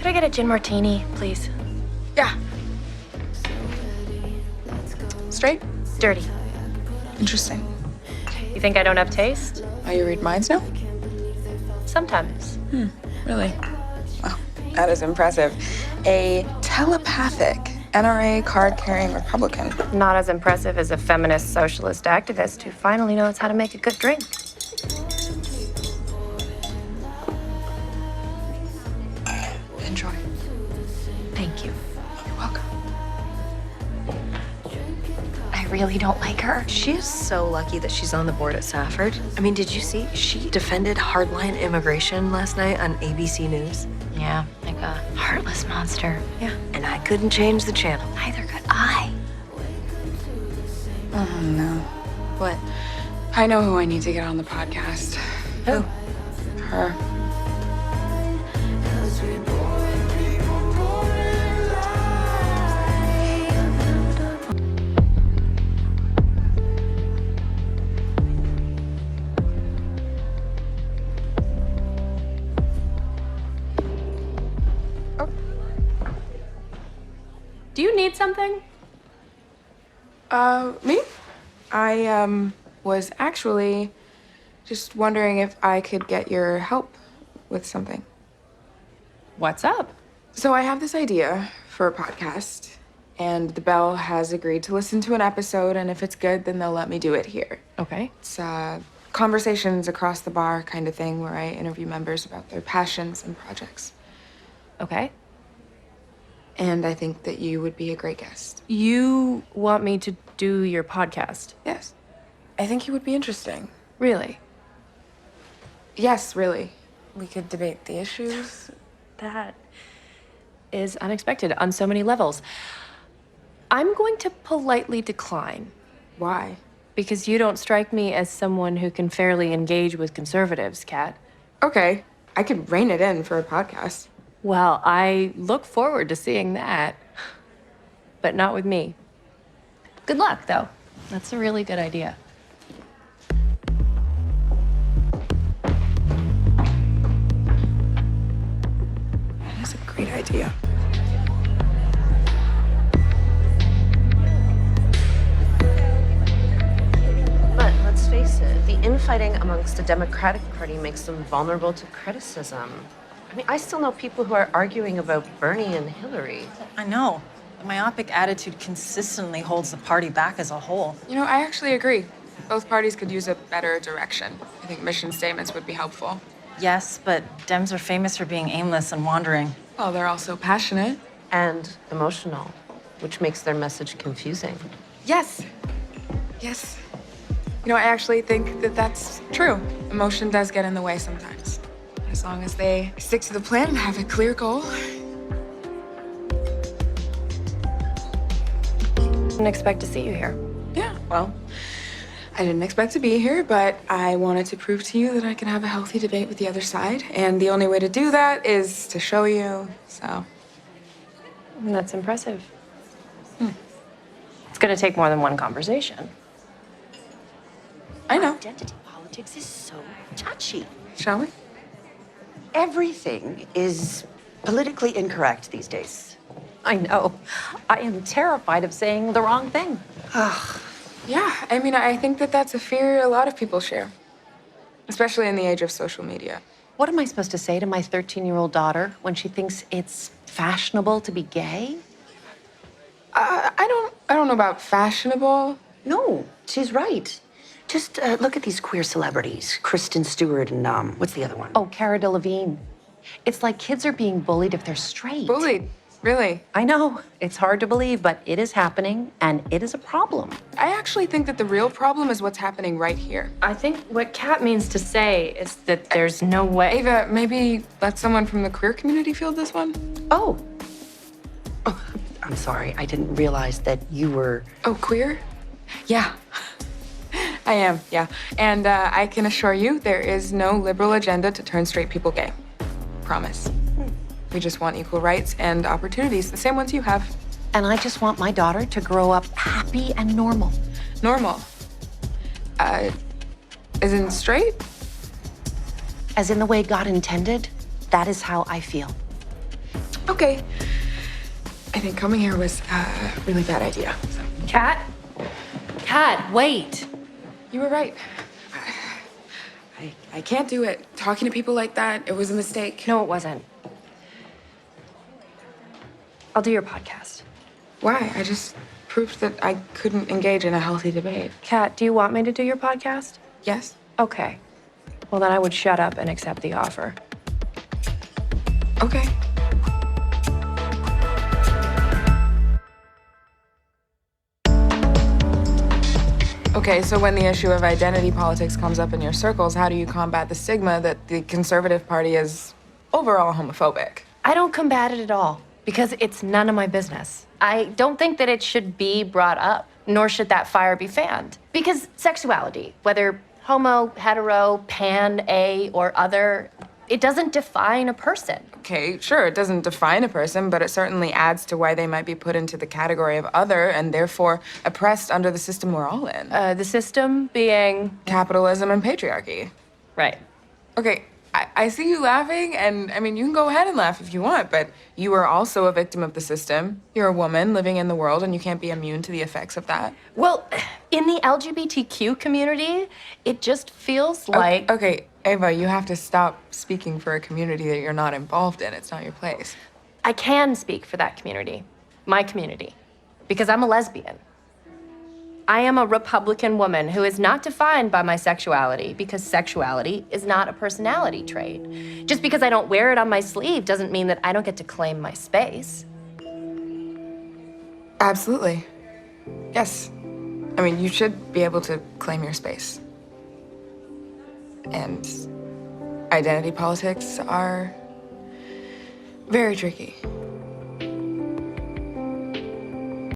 Could I get a gin martini, please? Yeah. Straight? Dirty. Interesting. You think I don't have taste? Oh, you read minds now? Sometimes. Really? Wow, that is impressive. A telepathic NRA card-carrying Republican. Not as impressive as a feminist socialist activist who finally knows how to make a good drink. Enjoy. Thank you. You're welcome. I really don't like her. She is so lucky that she's on the board at Safford. I mean, did you see? She defended hardline immigration last night on ABC News. Yeah, like a heartless monster. Yeah. And I couldn't change the channel. Neither could I. Oh, no. What? I know who I need to get on the podcast. Who? Her. Do you need something? Me? I, was actually just wondering if I could get your help with something. What's up? So I have this idea for a podcast, and the Bell has agreed to listen to an episode, and if it's good, then they'll let me do it here. Okay. It's conversations across the bar kind of thing where I interview members about their passions and projects. Okay. And I think that you would be a great guest. You want me to do your podcast? Yes. I think you would be interesting. Really? Yes, really. We could debate the issues. That is unexpected on so many levels. I'm going to politely decline Why? because you don't strike me as someone who can fairly engage with conservatives, Kat. Okay, I could rein it in for a podcast. Well, I look forward to seeing that, but not with me. Good luck, though. That's a really good idea. That is a great idea. But let's face it, the infighting amongst the Democratic Party makes them vulnerable to criticism. I mean, I still know people who are arguing about Bernie and Hillary. I know. The myopic attitude consistently holds the party back as a whole. You know, I actually agree. Both parties could use a better direction. I think mission statements would be helpful. Yes, but Dems are famous for being aimless and wandering. Well, they're also passionate. And emotional, which makes their message confusing. Yes. Yes. You know, I actually think that that's true. Emotion does get in the way sometimes. As long as they stick to the plan and have a clear goal. Didn't expect to see you here. Yeah, well, I didn't expect to be here, but I wanted to prove to you that I can have a healthy debate with the other side. And the only way to do that is to show you, so. That's impressive. It's gonna take more than one conversation. I know. Identity politics is so touchy. Shall we? Everything is politically incorrect these days. I know. I am terrified of saying the wrong thing. Yeah, I mean, I think that that's a fear a lot of people share, especially in the age of social media. What am I supposed to say to my 13-year-old daughter when she thinks it's fashionable to be gay? I don't know about fashionable. No, she's right. Just look at these queer celebrities, Kristen Stewart and what's the other one? Oh, Cara Delevingne. It's like kids are being bullied if they're straight. Bullied, really. I know. It's hard to believe, but it is happening, and it is a problem. I actually think that the real problem is what's happening right here. I think what Kat means to say is that there's no way. Ava, maybe let someone from the queer community field this one? Oh, I'm sorry. I didn't realize that you were... Oh, queer? Yeah. I am, yeah. And I can assure you there is no liberal agenda to turn straight people gay. Promise. We just want equal rights and opportunities, the same ones you have. And I just want my daughter to grow up happy and normal. Normal. As in straight? As in the way God intended, that is how I feel. Okay. I think coming here was a really bad idea. So. Kat? Kat, wait. You were right. I can't do it. Talking to people like that, it was a mistake. No, it wasn't. I'll do your podcast. Why? I just proved that I couldn't engage in a healthy debate. Kat, do you want me to do your podcast? Yes? Okay. Well, then I would shut up and accept the offer. Okay. Okay, so when the issue of identity politics comes up in your circles, how do you combat the stigma that the Conservative Party is overall homophobic? I don't combat it at all because it's none of my business. I don't think that it should be brought up, nor should that fire be fanned. Because sexuality, whether homo, hetero, pan, a, or other, it doesn't define a person. Okay, sure, it doesn't define a person, but it certainly adds to why they might be put into the category of other and therefore oppressed under the system we're all in. The system being... Capitalism and patriarchy. Right. Okay, I see you laughing, and I mean, you can go ahead and laugh if you want, but you are also a victim of the system. You're a woman living in the world, and you can't be immune to the effects of that. Well, in the LGBTQ community, it just feels like... Okay, Ava, you have to stop speaking for a community that you're not involved in. It's not your place. I can speak for that community, my community, because I'm a lesbian. I am a Republican woman who is not defined by my sexuality because sexuality is not a personality trait. Just because I don't wear it on my sleeve doesn't mean that I don't get to claim my space. Absolutely. Yes. I mean, you should be able to claim your space. And identity politics are very tricky.